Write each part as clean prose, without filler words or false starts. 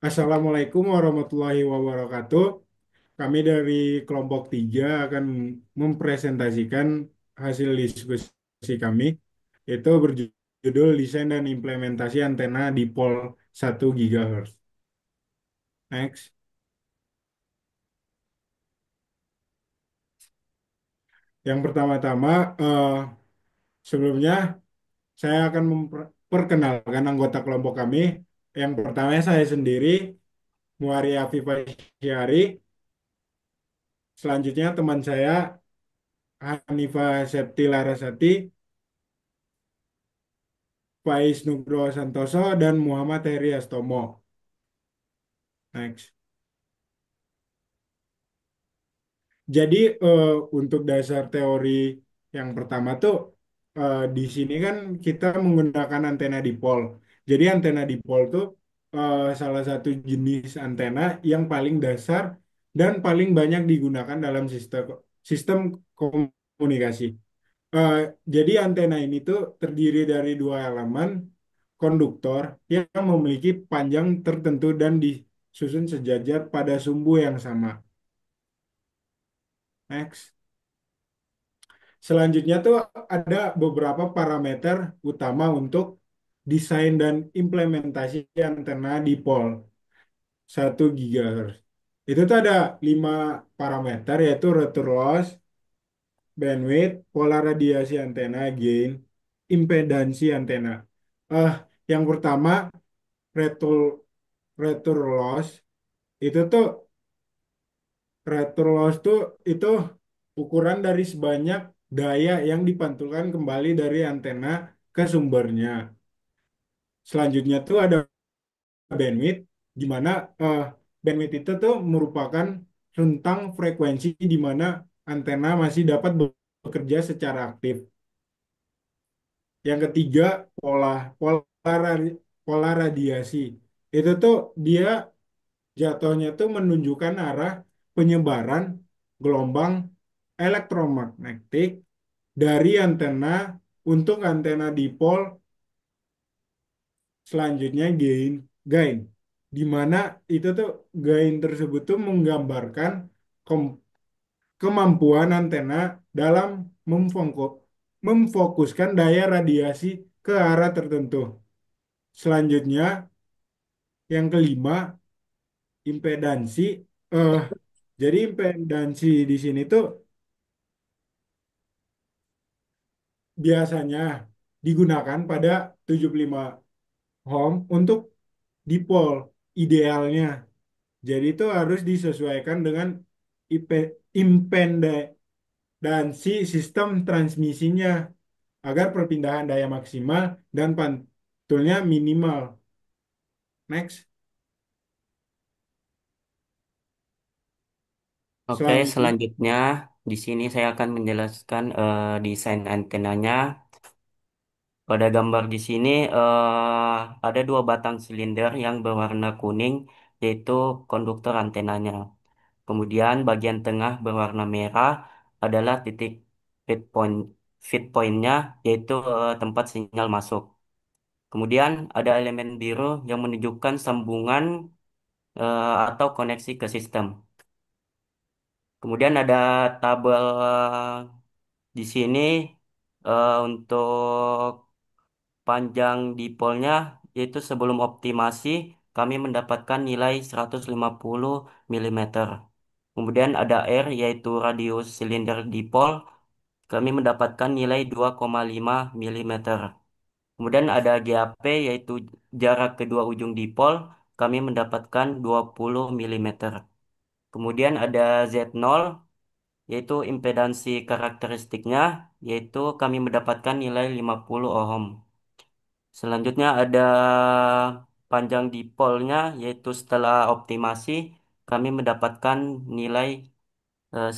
Assalamualaikum warahmatullahi wabarakatuh. Kami dari kelompok 3 akan mempresentasikan hasil diskusi kami, yaitu berjudul Desain dan Implementasi Antena Dipol 1 GHz. Next. Yang pertama-tama, sebelumnya saya akan memperkenalkan anggota kelompok kami. Yang pertama saya sendiri, Muari Afifah Syari. Selanjutnya teman saya, Hanifah Septi Larasati, Faiz Nugroho Santoso, dan Muhammad Heri Astomo. Next. Jadi untuk dasar teori yang pertama tuh di sini kan kita menggunakan antena dipol. Jadi antena dipol tuh salah satu jenis antena yang paling dasar dan paling banyak digunakan dalam sistem sistem komunikasi. Eh, jadi antena ini tuh terdiri dari dua elemen konduktor yang memiliki panjang tertentu dan disusun sejajar pada sumbu yang sama. Next. Selanjutnya tuh ada beberapa parameter utama untuk desain dan implementasi antena dipol 1 GHz. Itu tuh ada 5 parameter yaitu rotor loss, bandwidth, pola radiasi antena, gain, impedansi antena. Eh, yang pertama retur retur loss itu tuh retur loss tuh itu ukuran dari sebanyak daya yang dipantulkan kembali dari antena ke sumbernya. Selanjutnya tuh ada bandwidth, di mana eh, bandwidth itu tuh merupakan rentang frekuensi di mana antena masih dapat bekerja secara aktif. Yang ketiga, pola pola pola radiasi. Itu tuh dia jatuhnya tuh menunjukkan arah penyebaran gelombang elektromagnetik dari antena untuk antena dipol. Selanjutnya gain, di mana itu tuh gain tersebut tuh menggambarkan kom- kemampuan antena dalam memfokuskan daya radiasi ke arah tertentu. Selanjutnya, yang kelima, impedansi. Eh, jadi impedansi di sini tuh biasanya digunakan pada 75 ohm untuk dipol idealnya. Jadi itu harus disesuaikan dengan impedansi sistem transmisinya agar perpindahan daya maksimal dan pantulnya minimal. Next. Oke, Selanjutnya, selanjutnya di sini saya akan menjelaskan desain antenanya. Pada gambar di sini ada dua batang silinder yang berwarna kuning, yaitu konduktor antenanya. Kemudian bagian tengah berwarna merah adalah titik feed point feed pointnya, yaitu tempat sinyal masuk. Kemudian ada elemen biru yang menunjukkan sambungan atau koneksi ke sistem. Kemudian ada tabel di sini untuk panjang dipolnya, yaitu sebelum optimasi kami mendapatkan nilai 150 mm. Kemudian ada R, yaitu radius silinder dipol, kami mendapatkan nilai 2,5 mm. Kemudian ada GAP, yaitu jarak kedua ujung dipol, kami mendapatkan 20 mm. Kemudian ada Z0, yaitu impedansi karakteristiknya, yaitu kami mendapatkan nilai 50 ohm. Selanjutnya ada panjang dipolnya, yaitu setelah optimasi kami mendapatkan nilai eh,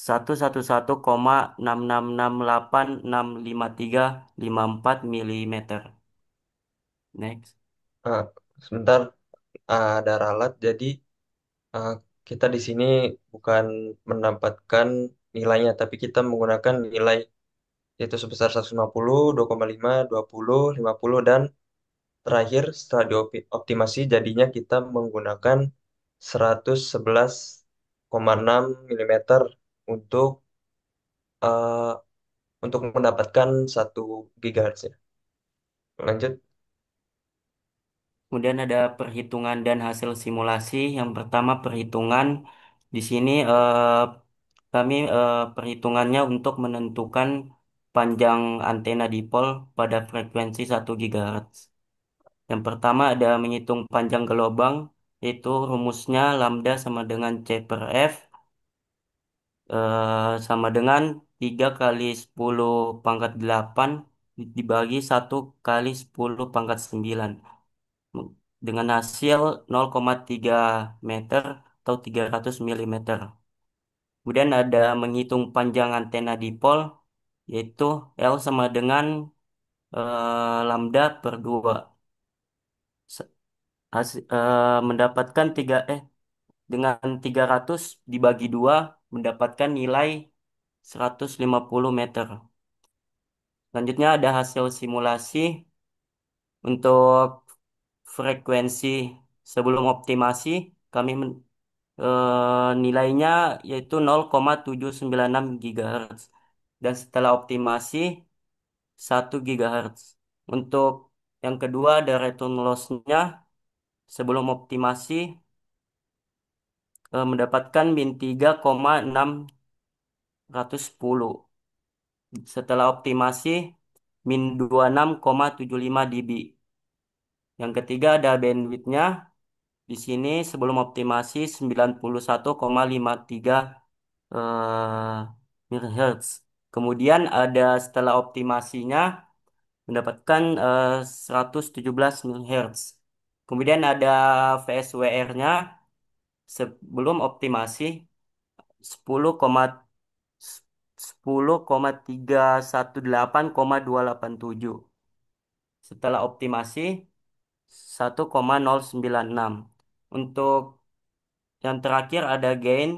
111,666865354 Next. Ah, sebentar, ada ralat. Jadi ah, kita di sini bukan mendapatkan nilainya, tapi kita menggunakan nilai yaitu sebesar 150, 2,5, 20, 50, dan terakhir setelah dioptimasi jadinya kita menggunakan 111,6 milimeter untuk eh, untuk mendapatkan 1 GHz ya. Lanjut. Kemudian ada perhitungan dan hasil simulasi. Yang pertama perhitungan di sini kami perhitungannya untuk menentukan panjang antena dipol pada frekuensi 1 GHz. Yang pertama ada menghitung panjang gelombang, yaitu rumusnya lambda sama dengan C per F sama dengan 3 kali 10 pangkat 8 dibagi 1 kali 10 pangkat 9 dengan hasil 0,3 meter atau 300 milimeter. Kemudian ada menghitung panjang antena dipol, yaitu L sama dengan lambda per 2. Mendapatkan dengan 300 dibagi 2 mendapatkan nilai 150 meter. Selanjutnya ada hasil simulasi untuk frekuensi sebelum optimasi. Kami nilainya yaitu 0,796 GHz dan setelah optimasi 1 GHz. Untuk yang kedua ada return loss-nya sebelum optimasi mendapatkan min 3,610. Setelah optimasi min 26,75 dB. Yang ketiga ada bandwidth-nya. Di sini sebelum optimasi 91,53 MHz. Kemudian ada setelah optimasinya mendapatkan 117 MHz. Kemudian ada VSWR-nya sebelum optimasi 10,318,287. Setelah optimasi 1,096. Untuk yang terakhir ada gain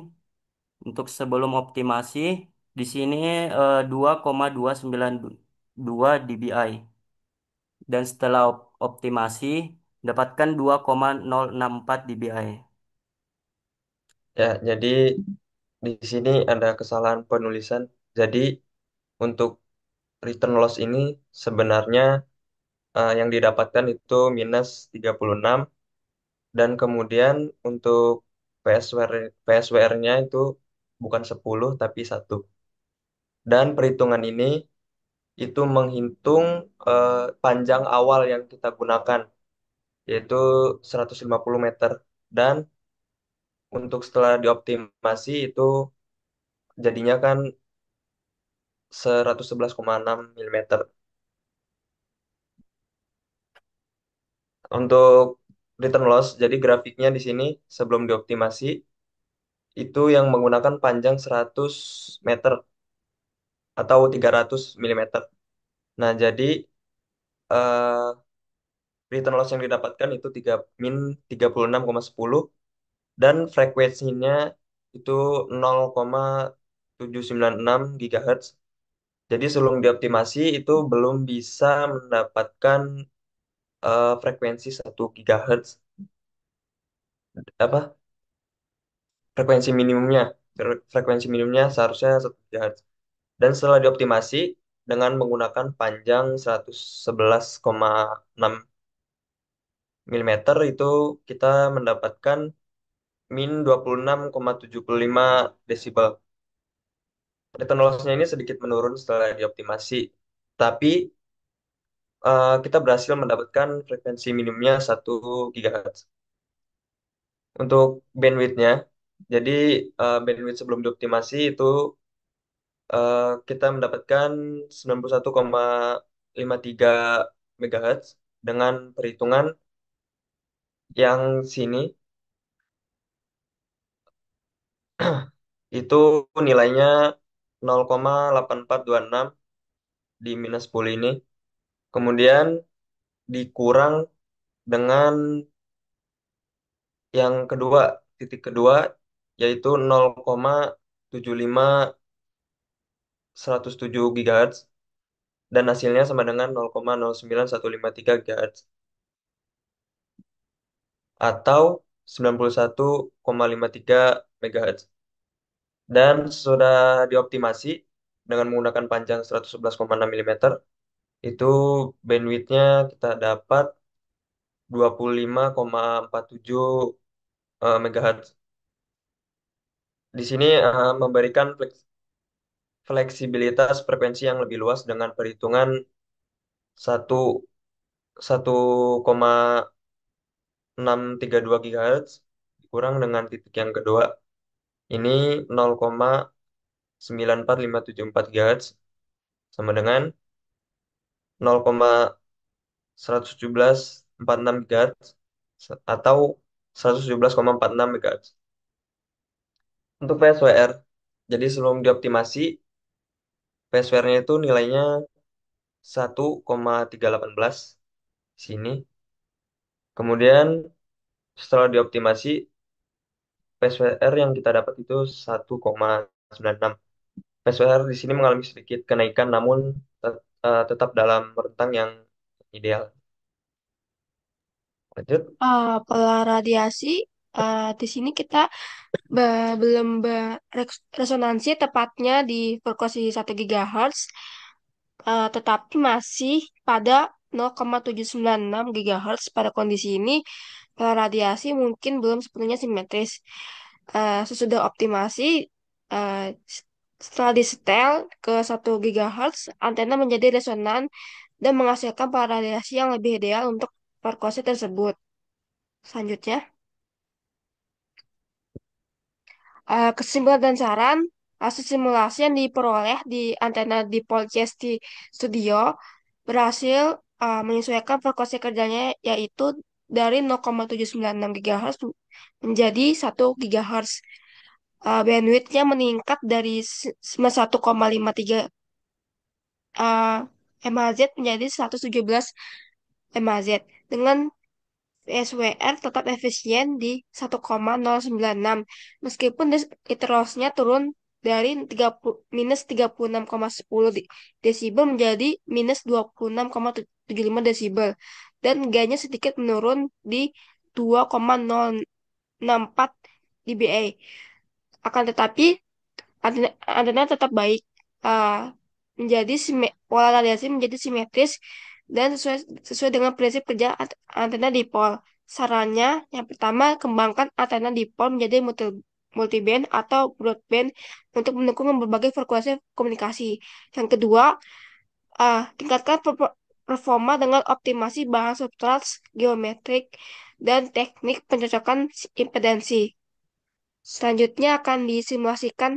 untuk sebelum optimasi di sini 2,292 dBi dan setelah optimasi mendapatkan 2,064 dBi. Ya, jadi di sini ada kesalahan penulisan. Jadi untuk return loss ini sebenarnya yang didapatkan itu minus 36 dan kemudian untuk PSWR-nya itu bukan 10 tapi 1. Dan perhitungan ini itu menghitung panjang awal yang kita gunakan yaitu 150 meter dan untuk setelah dioptimasi itu jadinya kan 111,6 milimeter. Untuk return loss, jadi grafiknya di sini sebelum dioptimasi itu yang menggunakan panjang 100 meter atau 300 milimeter. Nah, jadi return loss yang didapatkan itu min 36,10 dan frekuensinya itu 0,796 GHz. Jadi sebelum dioptimasi itu belum bisa mendapatkan frekuensi 1 GHz apa frekuensi minimumnya. Frekuensi minimumnya seharusnya 1 GHz. Dan setelah dioptimasi dengan menggunakan panjang 111,6 milimeter itu kita mendapatkan min 26,75 desibel. Return loss-nya ini sedikit menurun setelah dioptimasi, tapi kita berhasil mendapatkan frekuensi minimumnya 1 GHz. Untuk bandwidth-nya, jadi bandwidth sebelum dioptimasi itu kita mendapatkan 91,53 MHz dengan perhitungan yang sini itu nilainya 0,8426 di minus 10 ini. Kemudian dikurang dengan yang kedua, titik kedua, yaitu 0,75107 GHz dan hasilnya sama dengan 0,09153 GHz. atau 91,53 MHz. Dan sudah dioptimasi dengan menggunakan panjang 111,6 mm, itu bandwidthnya kita dapat 25,47 MHz. Di sini memberikan fleksibilitas frekuensi yang lebih luas dengan perhitungan satu 1,632 GHz dikurang dengan titik yang kedua. Ini 0,94574 GHz sama dengan 0,11746 GHz atau 117,46 MHz. Untuk PSWR, jadi sebelum dioptimasi, PSWR-nya itu nilainya 1,318 sini. Kemudian setelah dioptimasi, PSWR yang kita dapat itu 1,96. PSWR di sini mengalami sedikit kenaikan namun tetap dalam rentang yang ideal. Lanjut. Pola radiasi, di sini kita belum beresonansi tepatnya di frekuensi 1 GHz, tetapi masih pada 0,796 GHz. Pada kondisi ini, pola radiasi mungkin belum sepenuhnya simetris. Sesudah optimasi, eh, setelah disetel ke 1 GHz, antena menjadi resonan dan menghasilkan pola radiasi yang lebih ideal untuk frekuensi tersebut. Selanjutnya, kesimpulan dan saran, hasil simulasi yang diperoleh di antena dipol CST Studio berhasil menyesuaikan frekuensi kerjanya, yaitu dari 0,796 GHz menjadi 1 GHz. Bandwidth-nya meningkat dari 1,53 uh, MHz menjadi 117 MHz dengan SWR tetap efisien di 1,096 meskipun liter loss-nya turun dari minus 36,10 desibel menjadi minus 26,75 desibel dan gainnya sedikit menurun di 2,064 dBA. Akan tetapi antena tetap baik, menjadi pola radiasi menjadi simetris dan sesuai dengan prinsip kerja antena dipol. Sarannya, yang pertama, kembangkan antena dipol menjadi multiband atau broadband untuk mendukung berbagai frekuensi komunikasi. Yang kedua, tingkatkan performa dengan optimasi bahan substrat, geometrik, dan teknik pencocokan impedansi. Selanjutnya akan disimulasikan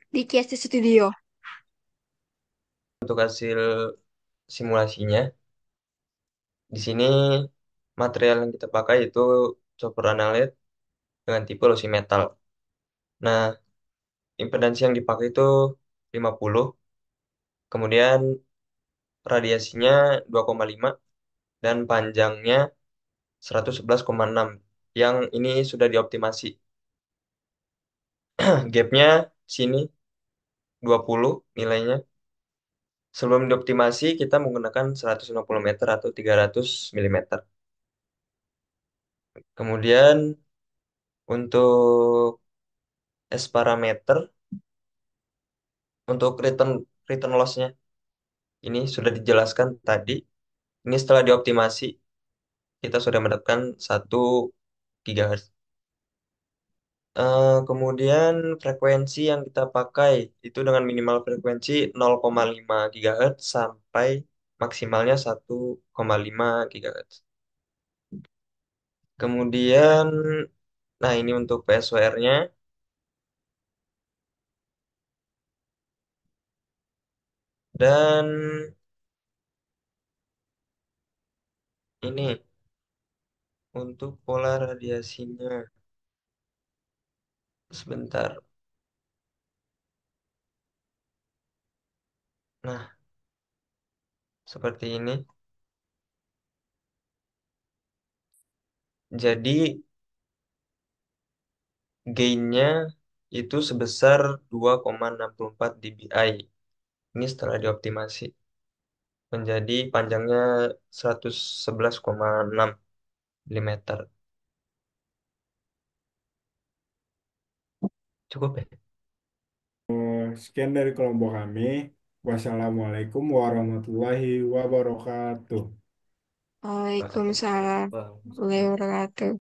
di KST Studio. Untuk hasil simulasinya, di sini material yang kita pakai itu chopper analit dengan tipe lossy metal. Nah, impedansi yang dipakai itu 50, kemudian radiasinya 2,5 dan panjangnya 111,6 yang ini sudah dioptimasi. Gapnya sini 20 nilainya. Sebelum dioptimasi kita menggunakan 150 meter atau 300 milimeter. Kemudian untuk S parameter, untuk return loss-nya ini sudah dijelaskan tadi. Ini setelah dioptimasi kita sudah mendapatkan 1 GHz. Kemudian frekuensi yang kita pakai itu dengan minimal frekuensi 0,5 GHz sampai maksimalnya 1,5 GHz. Kemudian, nah ini untuk PSWR-nya. Dan ini untuk pola radiasinya. Sebentar. Nah, seperti ini. Jadi gainnya itu sebesar 2,64 dBi. Ini setelah dioptimasi menjadi panjangnya 111,6. milimeter. Cukup ya? Sekian dari kelompok kami. Wassalamualaikum warahmatullahi wabarakatuh. Waalaikumsalam. Waalaikumsalam warahmatullahi wabarakatuh.